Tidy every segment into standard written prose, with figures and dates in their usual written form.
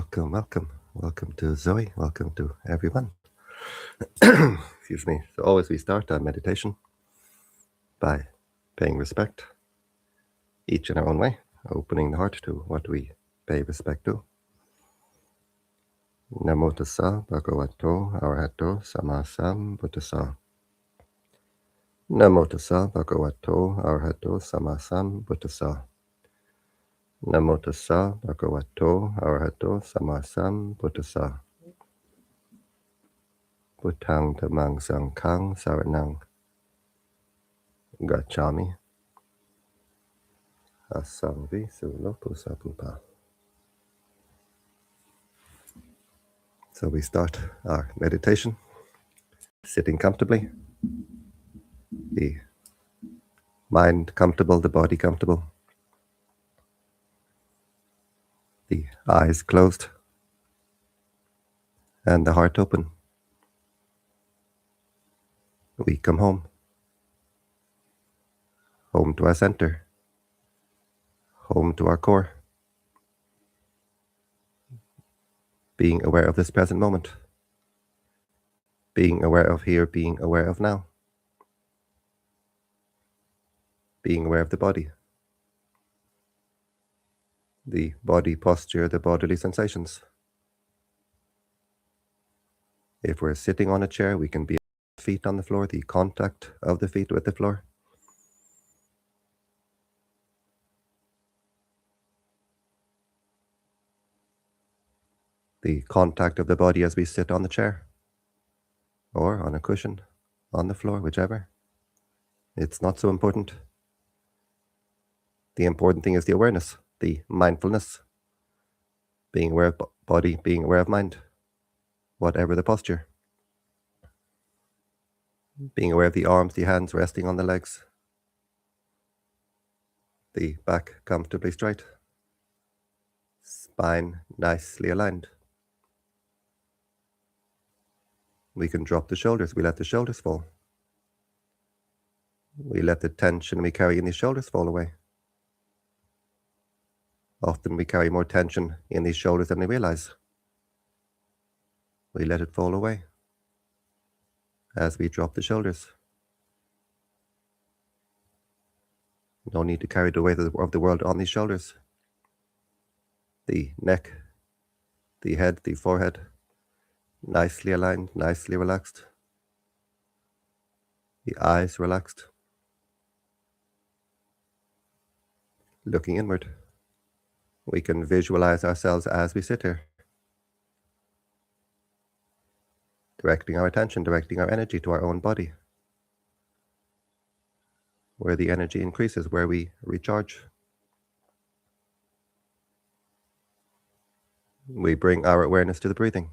Welcome to Zoe. Welcome to everyone. Excuse me. So always we start our meditation by paying respect, each in our own way, opening the heart to what we pay respect to. Namo tassa bhagavato arahato sammasambuddhassa. Namo tassa bhagavato arahato sammasambuddhassa. Namo tassa bhagavato arahato sammasambuddhassa. Buddhang dhammang sanghang saranang gacchami. Asangvi sulopusapupa. So we start our meditation sitting comfortably, the mind comfortable, the body comfortable, the eyes closed, and the heart open. We come home to our center, home to our core, being aware of this present moment, being aware of here, being aware of now, being aware of the body posture, the bodily sensations. If we're sitting on a chair, we can be feet on the floor, the contact of the feet with the floor. The contact of the body as we sit on the chair, or on a cushion, on the floor, whichever. It's not so important. The important thing is the awareness, the mindfulness, being aware of body, being aware of mind, whatever the posture. Being aware of the arms, the hands resting on the legs, the back comfortably straight, spine nicely aligned. We can drop the shoulders, we let the shoulders fall. We let the tension we carry in the shoulders fall away. Often we carry more tension in these shoulders than we realize. We let it fall away as we drop the shoulders. No need to carry the weight of the world on these shoulders. The neck, the head, the forehead, nicely aligned, nicely relaxed. The eyes relaxed. Looking inward, we can visualize ourselves as we sit here, directing our attention, directing our energy to our own body, where the energy increases, where we recharge. We bring our awareness to the breathing,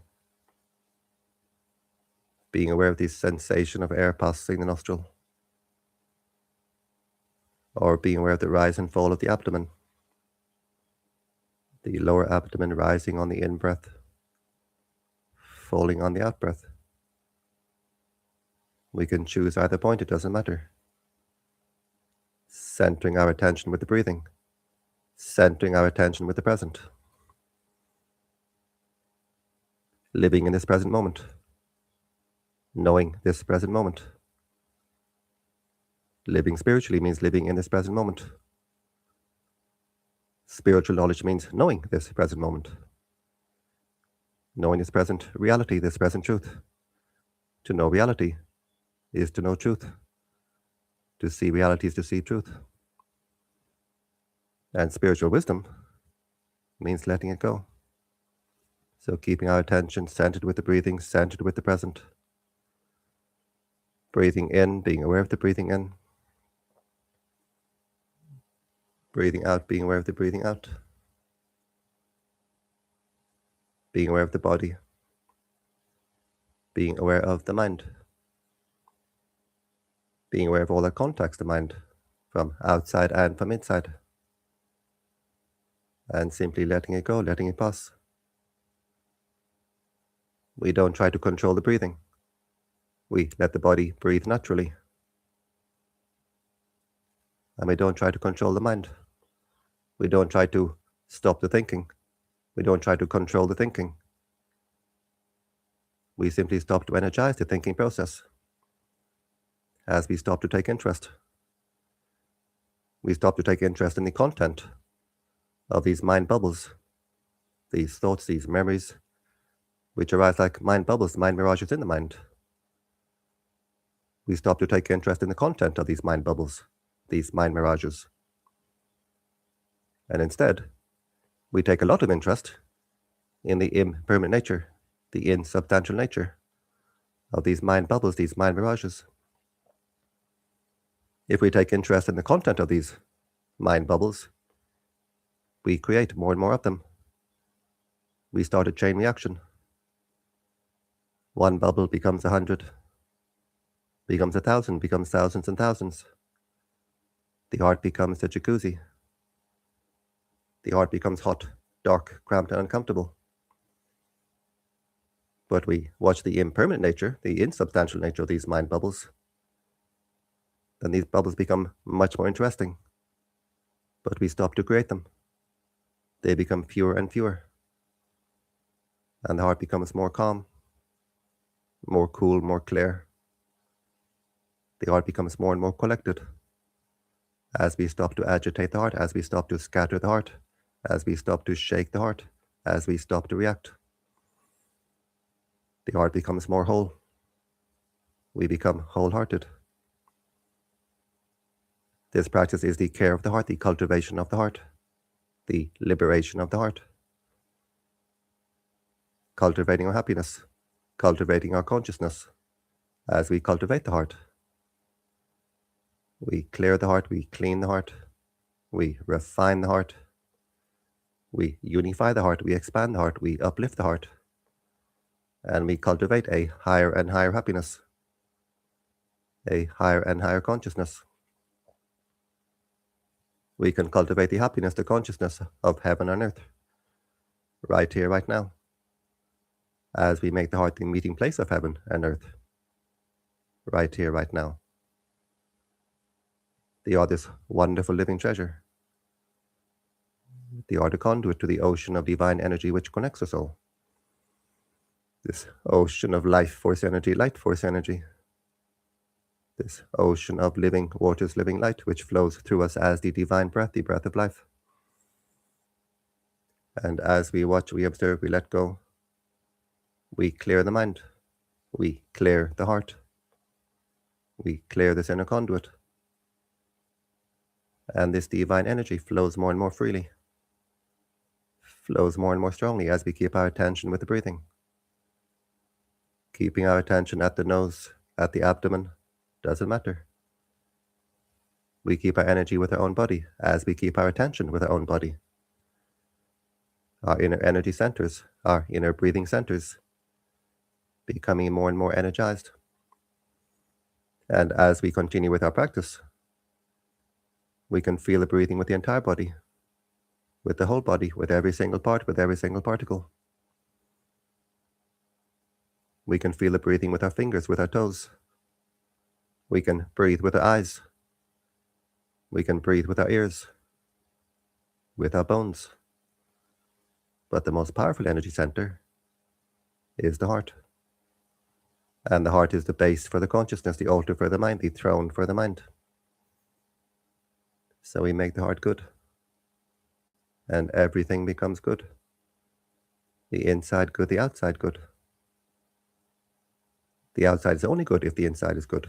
being aware of the sensation of air passing the nostril, or being aware of the rise and fall of the abdomen, the lower abdomen rising on the in-breath, falling on the out-breath. We can choose either point, it doesn't matter. Centering our attention with the breathing, centering our attention with the present. Living in this present moment, knowing this present moment. Living spiritually means living in this present moment. Spiritual knowledge means knowing this present moment. Knowing this present reality, this present truth. To know reality is to know truth. To see reality is to see truth. And spiritual wisdom means letting it go. So keeping our attention centered with the breathing, centered with the present. Breathing in, being aware of the breathing in. Breathing out, being aware of the breathing out. Being aware of the body. Being aware of the mind. Being aware of all that contacts the mind, from outside and from inside. And simply letting it go, letting it pass. We don't try to control the breathing. We let the body breathe naturally. And we don't try to control the mind. We don't try to stop the thinking. We don't try to control the thinking. We simply stop to energize the thinking process. As we stop to take interest, we stop to take interest in the content of these mind bubbles, these thoughts, these memories, which arise like mind bubbles, mind mirages in the mind. We stop to take interest in the content of these mind bubbles, these mind mirages. And instead, we take a lot of interest in the impermanent nature, the insubstantial nature of these mind bubbles, these mind mirages. If we take interest in the content of these mind bubbles, we create more and more of them. We start a chain reaction. One bubble becomes 100, becomes 1,000, becomes thousands and thousands. The heart becomes a jacuzzi. The heart becomes hot, dark, cramped, and uncomfortable. But we watch the impermanent nature, the insubstantial nature of these mind bubbles, then these bubbles become much more interesting. But we stop to create them. They become fewer and fewer. And the heart becomes more calm, more cool, more clear. The heart becomes more and more collected. As we stop to agitate the heart, as we stop to scatter the heart, as we stop to shake the heart, as we stop to react, the heart becomes more whole. We become wholehearted. This practice is the care of the heart, the cultivation of the heart, the liberation of the heart. Cultivating our happiness, cultivating our consciousness as we cultivate the heart. We clear the heart, we clean the heart, we refine the heart, we unify the heart, we expand the heart, we uplift the heart, and we cultivate a higher and higher happiness, a higher and higher consciousness. We can cultivate the happiness, the consciousness of heaven and earth, right here, right now, as we make the heart the meeting place of heaven and earth, right here, right now. They are this wonderful living treasure. They are the conduit to the ocean of divine energy which connects us all. This ocean of life force energy, light force energy. This ocean of living waters, living light, which flows through us as the divine breath, the breath of life. And as we watch, we observe, we let go, we clear the mind, we clear the heart, we clear this inner conduit. And this divine energy flows more and more freely, flows more and more strongly as we keep our attention with the breathing. Keeping our attention at the nose, at the abdomen, doesn't matter. We keep our energy with our own body as we keep our attention with our own body. Our inner energy centers, our inner breathing centers, becoming more and more energized. And as we continue with our practice, we can feel the breathing with the entire body, with the whole body, with every single part, with every single particle. We can feel the breathing with our fingers, with our toes. We can breathe with our eyes. We can breathe with our ears, with our bones. But the most powerful energy center is the heart. And the heart is the base for the consciousness, the altar for the mind, the throne for the mind. So we make the heart good, and everything becomes good. The inside good, the outside good. The outside is only good if the inside is good.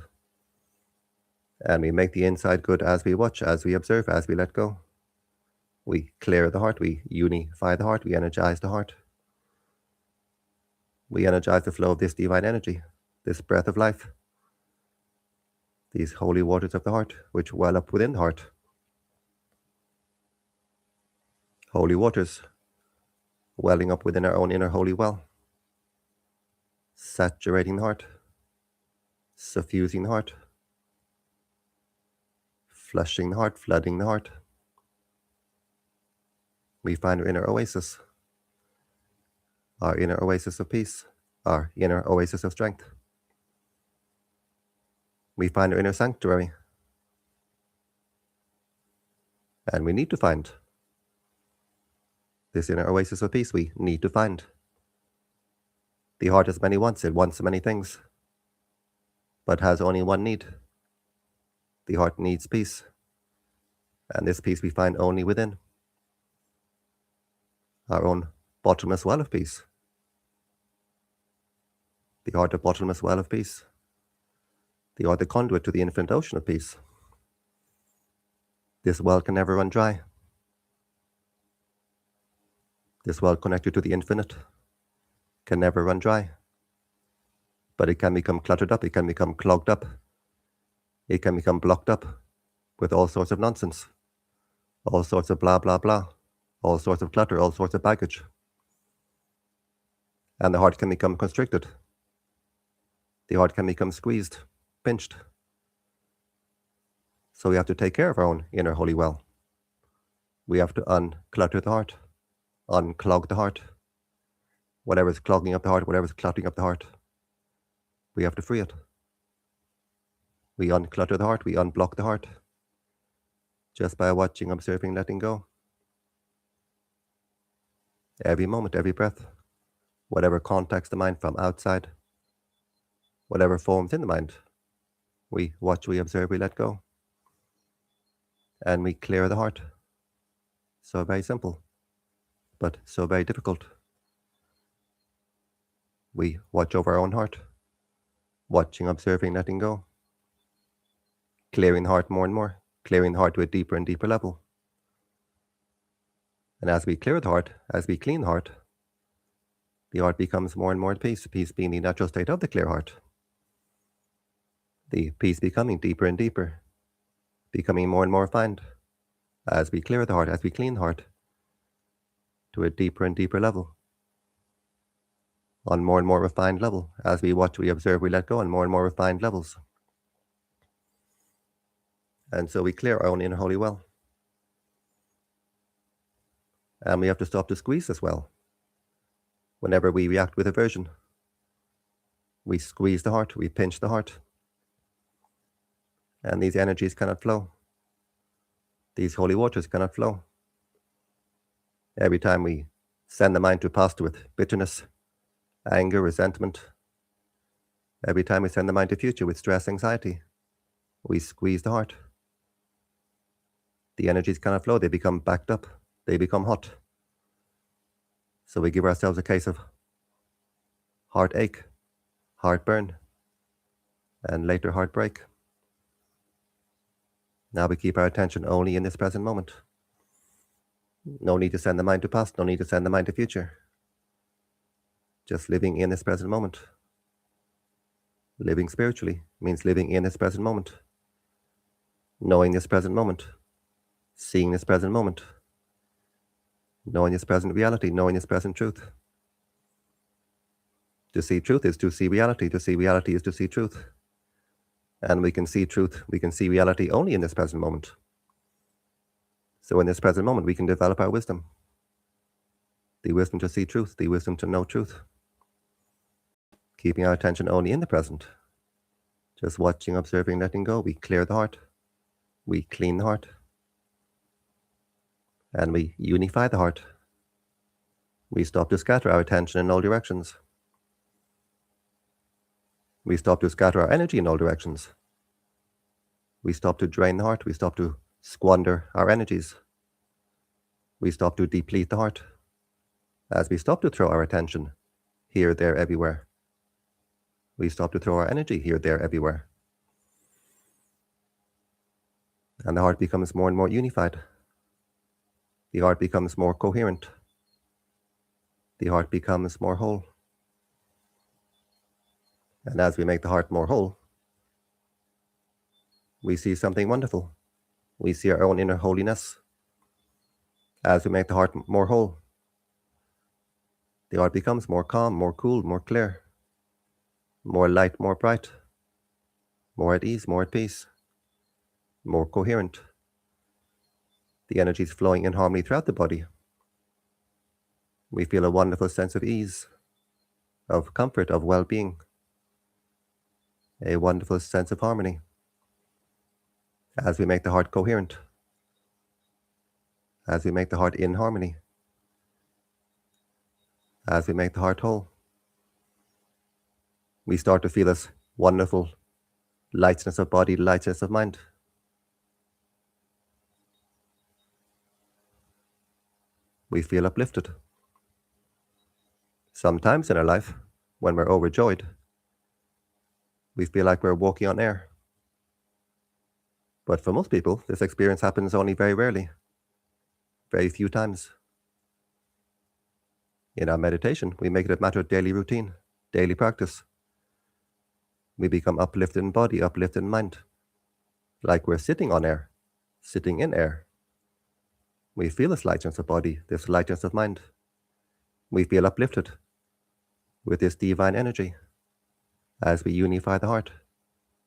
And we make the inside good as we watch, as we observe, as we let go. We clear the heart, we unify the heart, we energize the heart. We energize the flow of this divine energy, this breath of life, these holy waters of the heart, which well up within the heart. Holy waters, welling up within our own inner holy well, saturating the heart, suffusing the heart, flushing the heart, flooding the heart. We find our inner oasis of peace, our inner oasis of strength. We find our inner sanctuary. And we need to find this inner oasis of peace we need to find. The heart has many wants, it wants many things, but has only one need. The heart needs peace, and this peace we find only within our own bottomless well of peace. The heart, the bottomless well of peace. The heart, the conduit to the infinite ocean of peace. This well can never run dry. This well connected to the infinite can never run dry. But it can become cluttered up, it can become clogged up, it can become blocked up with all sorts of nonsense, all sorts of blah, blah, blah, all sorts of clutter, all sorts of baggage. And the heart can become constricted. The heart can become squeezed, pinched. So we have to take care of our own inner holy well. We have to unclutter the heart, unclog the heart. Whatever is clogging up the heart, whatever is cluttering up the heart, we have to free it. We unclutter the heart, we unblock the heart, just by watching, observing, letting go. Every moment, every breath, whatever contacts the mind from outside, whatever forms in the mind, we watch, we observe, we let go. And we clear the heart. So very simple, but so very difficult. We watch over our own heart, watching, observing, letting go, clearing the heart more and more, clearing the heart to a deeper and deeper level. And as we clear the heart, as we clean the heart becomes more and more at peace, peace being the natural state of the clear heart. The peace becoming deeper and deeper, becoming more and more refined, as we clear the heart, as we clean the heart to a deeper and deeper level, on more and more refined level, as we watch, we observe, we let go on more and more refined levels. And so we clear our own inner holy well. And we have to stop to squeeze this well. Whenever we react with aversion, we squeeze the heart, we pinch the heart. And these energies cannot flow. These holy waters cannot flow. Every time we send the mind to past with bitterness, anger, resentment, every time we send the mind to future with stress, anxiety, we squeeze the heart. The energies cannot flow, they become backed up, they become hot. So we give ourselves a case of heartache, heartburn, and later heartbreak. Now we keep our attention only in this present moment. No need to send the mind to past, no need to send the mind to future. Just living in this present moment. Living spiritually means living in this present moment. Knowing this present moment. Seeing this present moment. Knowing this present reality, knowing this present truth. To see truth is to see reality. To see reality is to see truth. And we can see truth, we can see reality only in this present moment. So in this present moment, we can develop our wisdom. The wisdom to see truth, the wisdom to know truth. Keeping our attention only in the present. Just watching, observing, letting go. We clear the heart. We clean the heart. And we unify the heart. We stop to scatter our attention in all directions. We stop to scatter our energy in all directions. We stop to drain the heart. We stop to squander our energies. We stop to deplete the heart. As we stop to throw our attention here, there, everywhere. We stop to throw our energy here, there, everywhere. And the heart becomes more and more unified. The heart becomes more coherent. The heart becomes more whole. And as we make the heart more whole, we see something wonderful. We see our own inner holiness. As we make the heart more whole, the heart becomes more calm, more cool, more clear, more light, more bright, more at ease, more at peace, more coherent. The energy is flowing in harmony throughout the body. We feel a wonderful sense of ease, of comfort, of well-being, a wonderful sense of harmony as we make the heart coherent, as we make the heart in harmony, as we make the heart whole. We start to feel this wonderful lightness of body, lightness of mind. We feel uplifted. Sometimes in our life, when we're overjoyed, we feel like we're walking on air. But for most people, this experience happens only very rarely, very few times. In our meditation, we make it a matter of daily routine, daily practice. We become uplifted in body, uplifted in mind, like we're sitting on air, sitting in air. We feel this lightness of body, this lightness of mind. We feel uplifted with this divine energy as we unify the heart,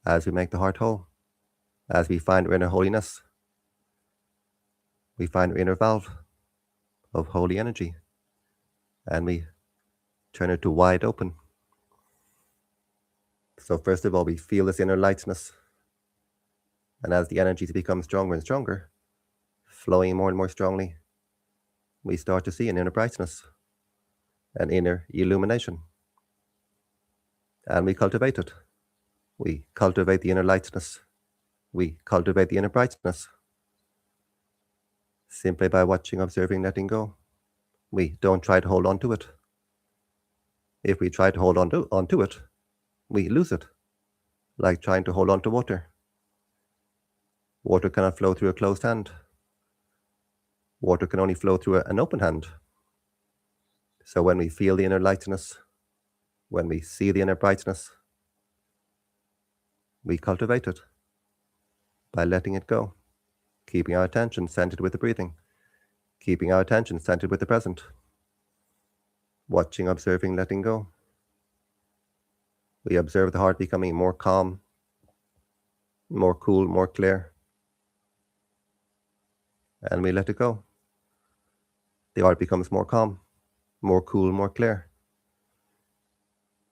as we make the heart whole, as we find our inner holiness. We find our inner valve of holy energy, and we turn it to wide open. So first of all, we feel this inner lightness, and as the energies become stronger and stronger, flowing more and more strongly, we start to see an inner brightness, an inner illumination, and we cultivate it. We cultivate the inner lightness. We cultivate the inner brightness simply by watching, observing, letting go. We don't try to hold on to it. If we try to hold on to it, we lose it, like trying to hold on to water. Water cannot flow through a closed hand. Water can only flow through an open hand. So when we feel the inner lightness, when we see the inner brightness, we cultivate it by letting it go, keeping our attention centered with the breathing, keeping our attention centered with the present, watching, observing, letting go. We observe the heart becoming more calm, more cool, more clear, and we let it go. The heart becomes more calm, more cool, more clear.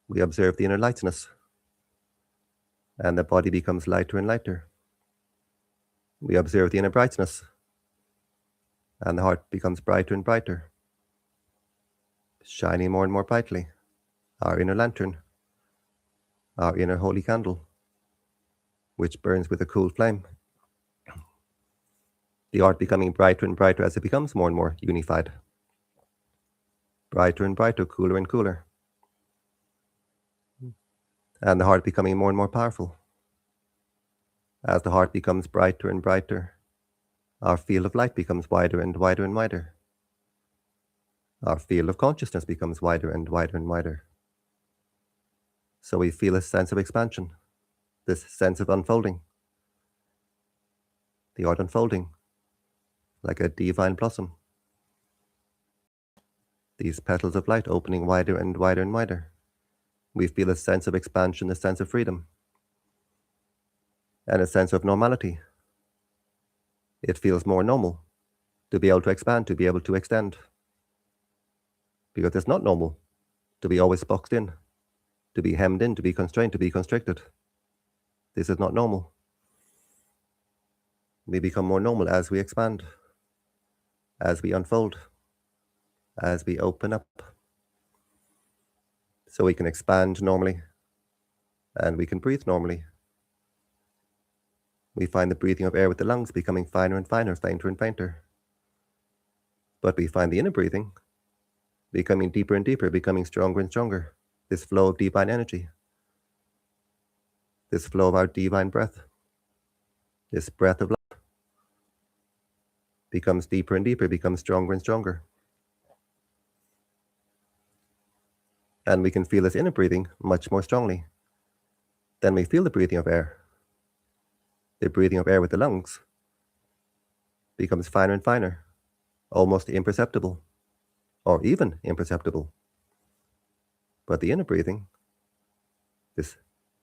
We observe the inner lightness, and the body becomes lighter and lighter. We observe the inner brightness, and the heart becomes brighter and brighter, shining more and more brightly. Our inner lantern, our inner holy candle, which burns with a cool flame. The heart becoming brighter and brighter as it becomes more and more unified. Brighter and brighter, cooler and cooler. And the heart becoming more and more powerful. As the heart becomes brighter and brighter, our field of light becomes wider and wider and wider. Our field of consciousness becomes wider and wider and wider. So we feel a sense of expansion, this sense of unfolding. The heart unfolding like a divine blossom. These petals of light opening wider and wider and wider. We feel a sense of expansion, a sense of freedom, and a sense of normality. It feels more normal to be able to expand, to be able to extend. Because it's not normal to be always boxed in, to be hemmed in, to be constrained, to be constricted. This is not normal. We become more normal as we expand, as we unfold, as we open up. So we can expand normally, and we can breathe normally. We find the breathing of air with the lungs becoming finer and finer, fainter and fainter. But we find the inner breathing becoming deeper and deeper, becoming stronger and stronger. This flow of divine energy, this flow of our divine breath, this breath of life becomes deeper and deeper, becomes stronger and stronger. And we can feel this inner breathing much more strongly. Then we feel the breathing of air. The breathing of air with the lungs becomes finer and finer, almost imperceptible, or even imperceptible. But the inner breathing, this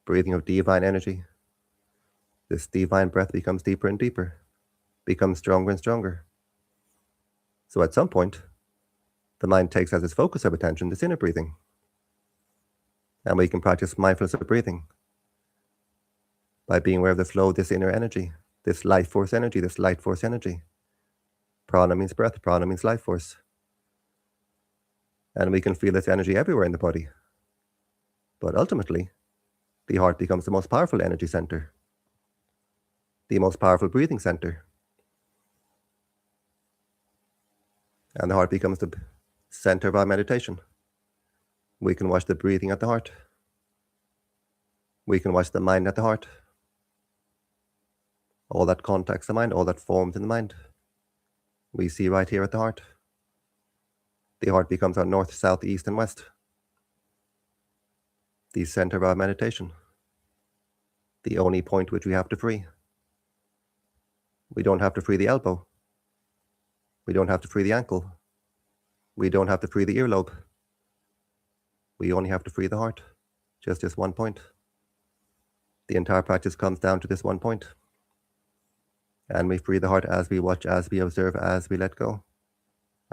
breathing of divine energy, this divine breath becomes deeper and deeper, becomes stronger and stronger. So at some point, the mind takes as its focus of attention this inner breathing. And we can practice mindfulness of breathing by being aware of the flow of this inner energy, this life force energy, this light force energy. Prana means breath, prana means life force. And we can feel this energy everywhere in the body. But ultimately, the heart becomes the most powerful energy center, the most powerful breathing center. And the heart becomes the center of our meditation. We can watch the breathing at the heart. We can watch the mind at the heart. All that contacts the mind, all that forms in the mind, we see right here at the heart. The heart becomes our north, south, east, and west, the center of our meditation, the only point which we have to free. We don't have to free the elbow. We don't have to free the ankle. We don't have to free the earlobe. We only have to free the heart, just this one point. The entire practice comes down to this one point. And we free the heart as we watch, as we observe, as we let go,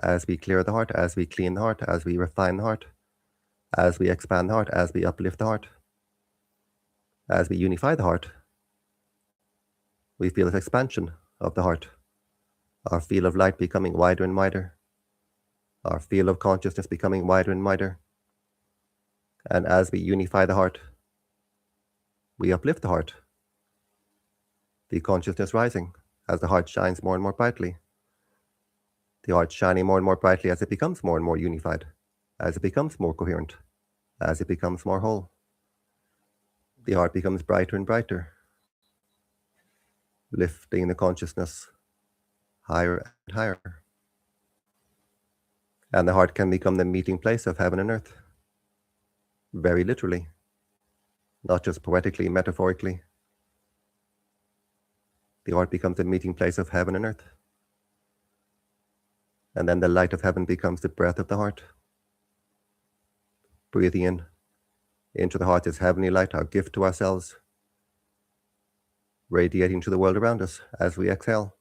as we clear the heart, as we clean the heart, as we refine the heart, as we expand the heart, as we uplift the heart, as we unify the heart. We feel this expansion of the heart, our field of light becoming wider and wider, our field of consciousness becoming wider and wider. And as we unify the heart, we uplift the heart, the consciousness rising as the heart shines more and more brightly, the heart shining more and more brightly as it becomes more and more unified, as it becomes more coherent, as it becomes more whole. The heart becomes brighter and brighter, lifting the consciousness higher and higher. And the heart can become the meeting place of heaven and earth, very literally, not just poetically, metaphorically. The heart becomes the meeting place of heaven and earth. And then the light of heaven becomes the breath of the heart. Breathing in into the heart is heavenly light, our gift to ourselves, radiating to the world around us as we exhale.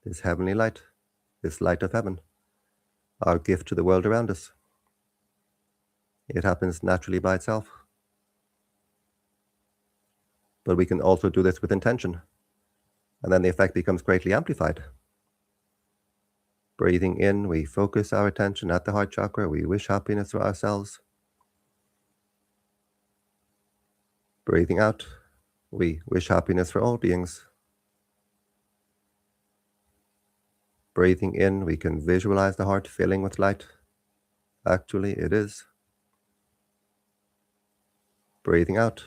This heavenly light, this light of heaven, our gift to the world around us. It happens naturally by itself. But we can also do this with intention, and then the effect becomes greatly amplified. Breathing in, we focus our attention at the heart chakra. We wish happiness for ourselves. Breathing out, we wish happiness for all beings. Breathing in, we can visualize the heart filling with light. Actually, it is. Breathing out,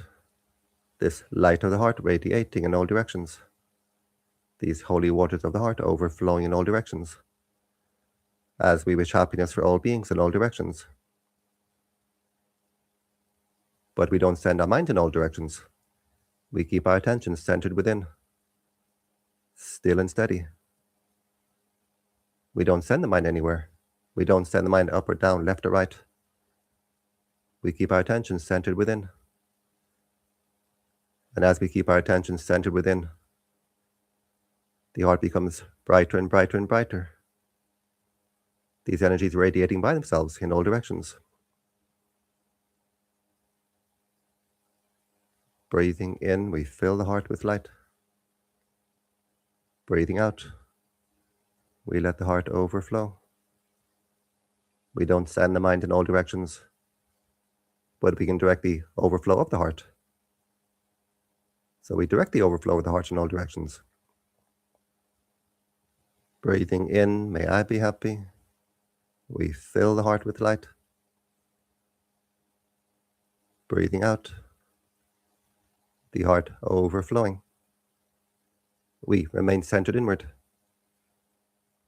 this light of the heart radiating in all directions. These holy waters of the heart overflowing in all directions, as we wish happiness for all beings in all directions. But we don't send our mind in all directions. We keep our attention centered within, still and steady. We don't send the mind anywhere. We don't send the mind up or down, left or right. We keep our attention centered within. And as we keep our attention centered within, the heart becomes brighter and brighter and brighter. These energies radiating by themselves in all directions. Breathing in, we fill the heart with light. Breathing out, we let the heart overflow. We don't send the mind in all directions, but we can direct the overflow of the heart. So we direct the overflow of the heart in all directions. Breathing in, may I be happy. We fill the heart with light. Breathing out, the heart overflowing. We remain centered inward.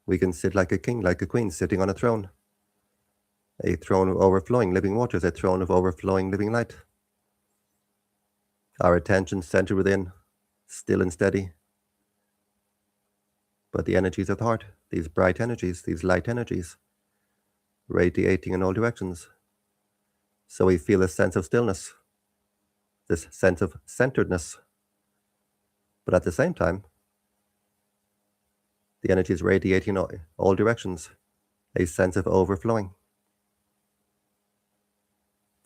We can sit like a king, like a queen, sitting on a throne of overflowing living waters, a throne of overflowing living light. Our attention centered within, still and steady. But the energies of the heart, these bright energies, these light energies, radiating in all directions. So we feel a sense of stillness, this sense of centeredness. But at the same time, the energy is radiating in all directions, a sense of overflowing.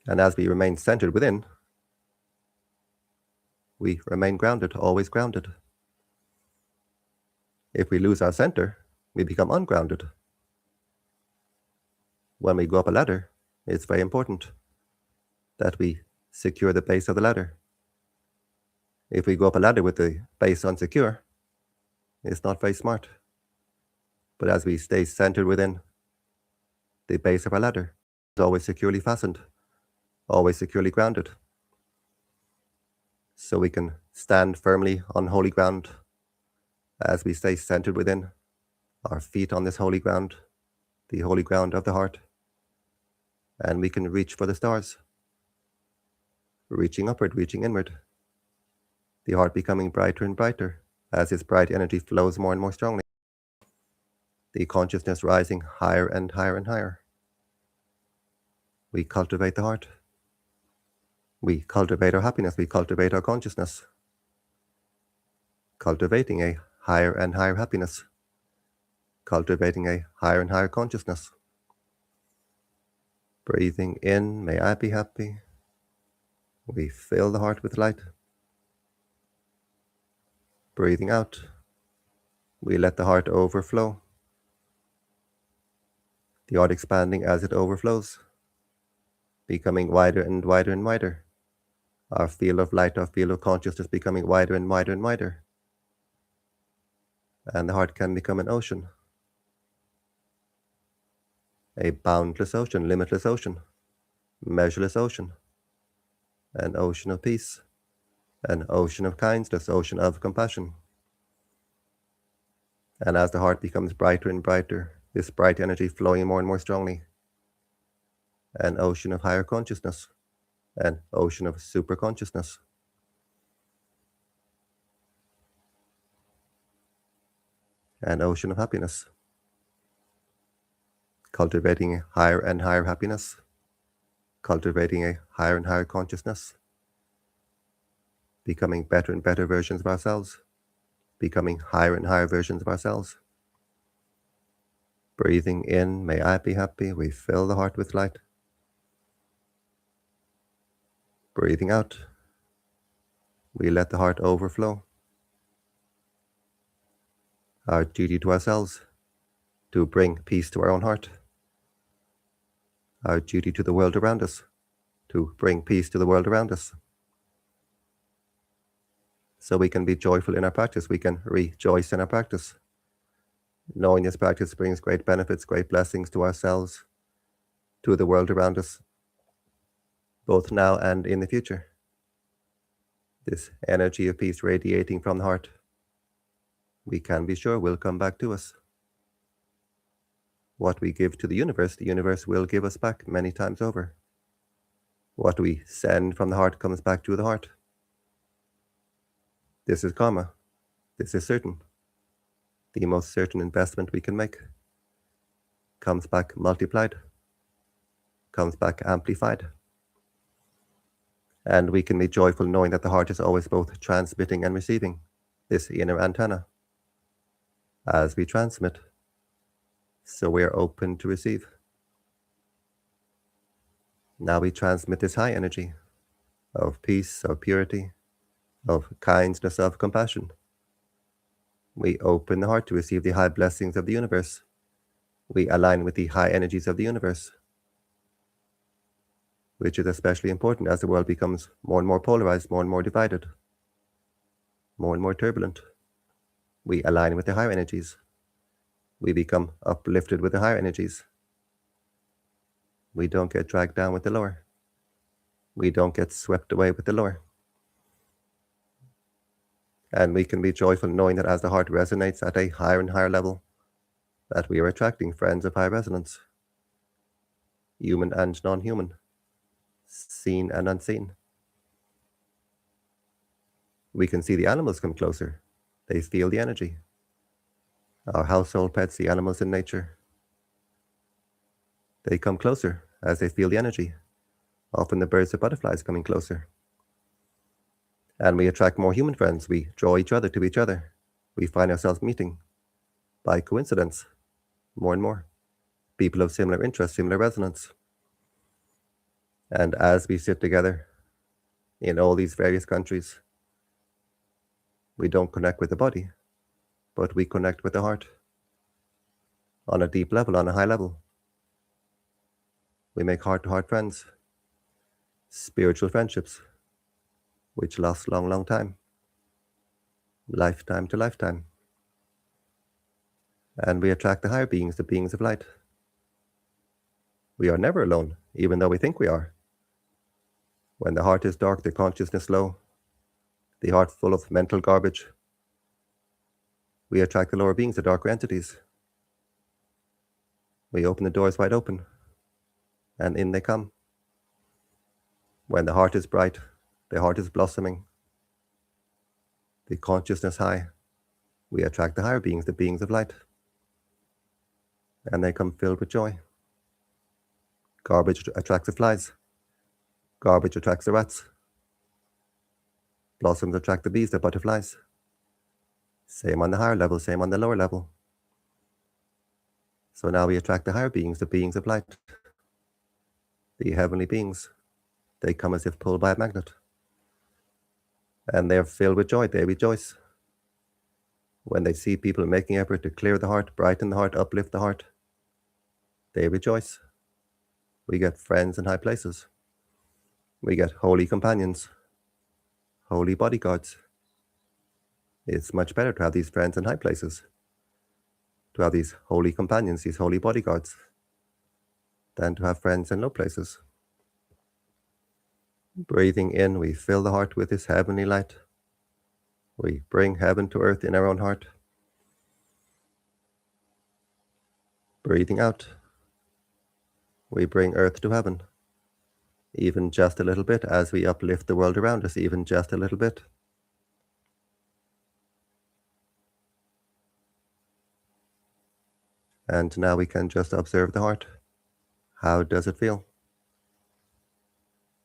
And as we remain centered within, we remain grounded, always grounded. If we lose our center, we become ungrounded. when we go up a ladder, it's very important that we secure the base of the ladder. If we go up a ladder with the base unsecure, it's not very smart. But as we stay centered within the base of our ladder, it's always securely fastened, always securely grounded. So we can stand firmly on holy ground as we stay centered within our feet on this holy ground, the holy ground of the heart. And we can reach for the stars, reaching upward, reaching inward. The heart becoming brighter and brighter as its bright energy flows more and more strongly. The consciousness rising higher and higher and higher. We cultivate the heart. We cultivate our happiness. We cultivate our consciousness. Cultivating a higher and higher happiness. Cultivating a higher and higher consciousness. Breathing in, may I be happy. We fill the heart with light. Breathing out, we let the heart overflow. The heart expanding as it overflows, becoming wider and wider and wider. Our field of light, our field of consciousness becoming wider and wider and wider. And the heart can become an ocean. A boundless ocean, limitless ocean, measureless ocean. An ocean of peace, an ocean of kindness, ocean of compassion. And as the heart becomes brighter and brighter, this bright energy flowing more and more strongly, an ocean of higher consciousness, an ocean of super consciousness. An ocean of happiness. Cultivating higher and higher happiness, cultivating a higher and higher consciousness, becoming better and better versions of ourselves, becoming higher and higher versions of ourselves. Breathing in, may I be happy, we fill the heart with light. Breathing out, we let the heart overflow. Our duty to ourselves, to bring peace to our own heart. Our duty to the world around us, to bring peace to the world around us. So we can be joyful in our practice, we can rejoice in our practice. Knowing this practice brings great benefits, great blessings to ourselves, to the world around us, both now and in the future. This energy of peace radiating from the heart, we can be sure will come back to us. What we give to the universe will give us back many times over. What we send from the heart comes back to the heart. This is karma. This is certain. The most certain investment we can make comes back multiplied, comes back amplified. And we can be joyful knowing that the heart is always both transmitting and receiving, this inner antenna. As we transmit, so we are open to receive. Now we transmit this high energy of peace, of purity, of kindness, of compassion. We open the heart to receive the high blessings of the universe. We align with the high energies of the universe, which is especially important as the world becomes more and more polarized, more and more divided, more and more turbulent. We align with the higher energies. We become uplifted with the higher energies. We don't get dragged down with the lower. We don't get swept away with the lower. And we can be joyful knowing that as the heart resonates at a higher and higher level, that we are attracting friends of high resonance, human and non-human, seen and unseen. We can see the animals come closer. They feel the energy. Our household pets, the animals in nature, they come closer as they feel the energy. Often the birds or butterflies coming closer. And we attract more human friends. We draw each other to each other. We find ourselves meeting by coincidence more and more. People of similar interests, similar resonance. And as we sit together in all these various countries, we don't connect with the body, but we connect with the heart on a deep level, on a high level. We make heart-to-heart friends, spiritual friendships, which last long, long time, lifetime to lifetime. And we attract the higher beings, the beings of light. We are never alone, even though we think we are. When the heart is dark, the consciousness low, the heart full of mental garbage, we attract the lower beings, the darker entities. We open the doors wide open, and in they come. When the heart is bright, the heart is blossoming, the consciousness high, we attract the higher beings, the beings of light. And they come filled with joy. Garbage attracts the flies. Garbage attracts the rats. Blossoms attract the bees, the butterflies. Same on the higher level, same on the lower level. So now we attract the higher beings, the beings of light, the heavenly beings. They come as if pulled by a magnet. And they're filled with joy, they rejoice. When they see people making effort to clear the heart, brighten the heart, uplift the heart, they rejoice. We get friends in high places. We get holy companions, holy bodyguards. It's much better to have these friends in high places, to have these holy companions, these holy bodyguards, than to have friends in low places. Breathing in, we fill the heart with this heavenly light. We bring heaven to earth in our own heart. Breathing out, we bring earth to heaven, even just a little bit, as we uplift the world around us, even just a little bit. And now we can just observe the heart. How does it feel?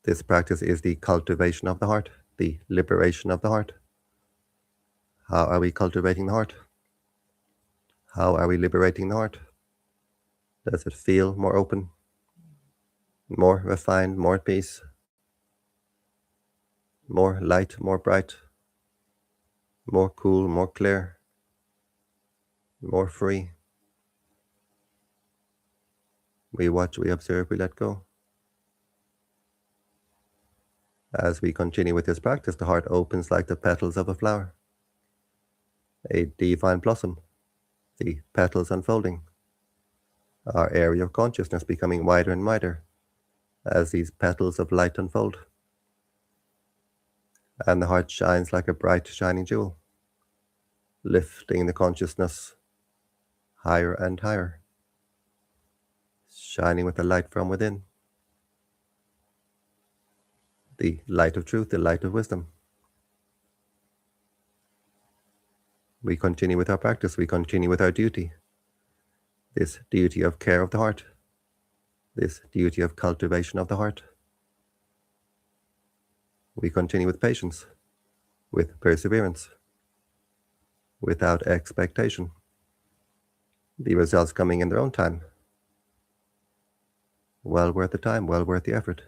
This practice is the cultivation of the heart, the liberation of the heart. How are we cultivating the heart? How are we liberating the heart? Does it feel more open, more refined, more at peace, more light, more bright, more cool, more clear, more free? We watch, we observe, we let go. As we continue with this practice, the heart opens like the petals of a flower, a divine blossom, the petals unfolding, our area of consciousness becoming wider and wider as these petals of light unfold. And the heart shines like a bright, shining jewel, lifting the consciousness higher and higher, shining with the light from within, the light of truth, the light of wisdom. We continue with our practice, we continue with our duty, this duty of care of the heart, this duty of cultivation of the heart. We continue with patience, with perseverance, without expectation, the results coming in their own time. Well worth the time, well worth the effort.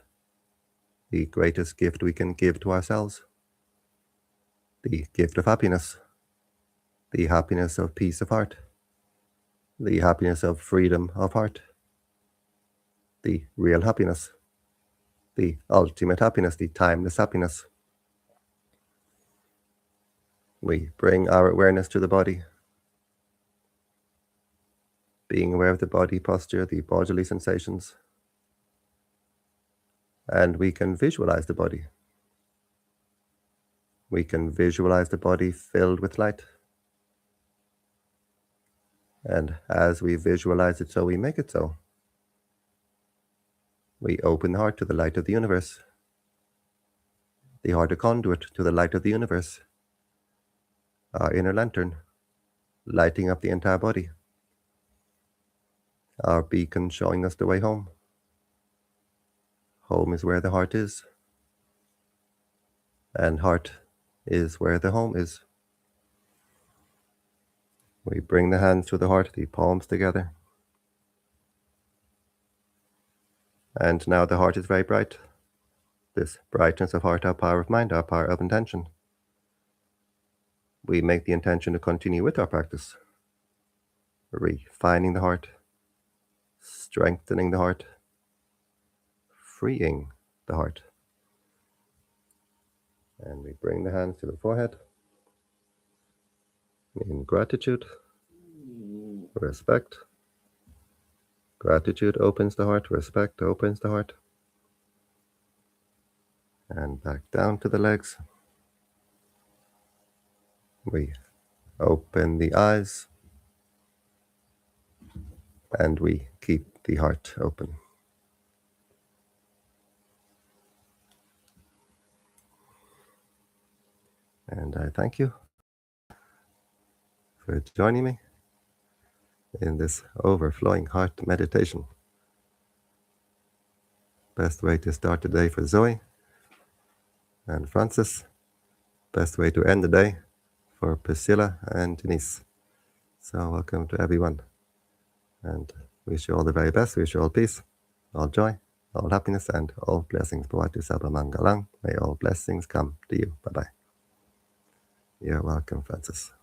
The greatest gift we can give to ourselves, the gift of happiness, the happiness of peace of heart, the happiness of freedom of heart, the real happiness, the ultimate happiness, the timeless happiness. We bring our awareness to the body, being aware of the body posture, the bodily sensations, and we can visualize the body. We can visualize the body filled with light. And as we visualize it so, we make it so. We open the heart to the light of the universe, the heart a conduit to the light of the universe, our inner lantern, lighting up the entire body, our beacon showing us the way home. Home is where the heart is, and heart is where the home is. We bring the hands to the heart, the palms together. And now the heart is very bright. This brightness of heart, our power of mind, our power of intention. We make the intention to continue with our practice, refining the heart, strengthening the heart, freeing the heart. And we bring the hands to the forehead in gratitude, respect. Gratitude opens the heart, respect opens the heart. And back down to the legs. We open the eyes and we keep the heart open. And I thank you for joining me in this overflowing heart meditation. Best way to start the day for Zoe and Francis. Best way to end the day for Priscilla and Denise. So welcome to everyone. And wish you all the very best. Wish you all peace, all joy, all happiness, and all blessings. Bhavatu Sabha Mangalang. May all blessings come to you. Bye-bye. You're welcome, Francis.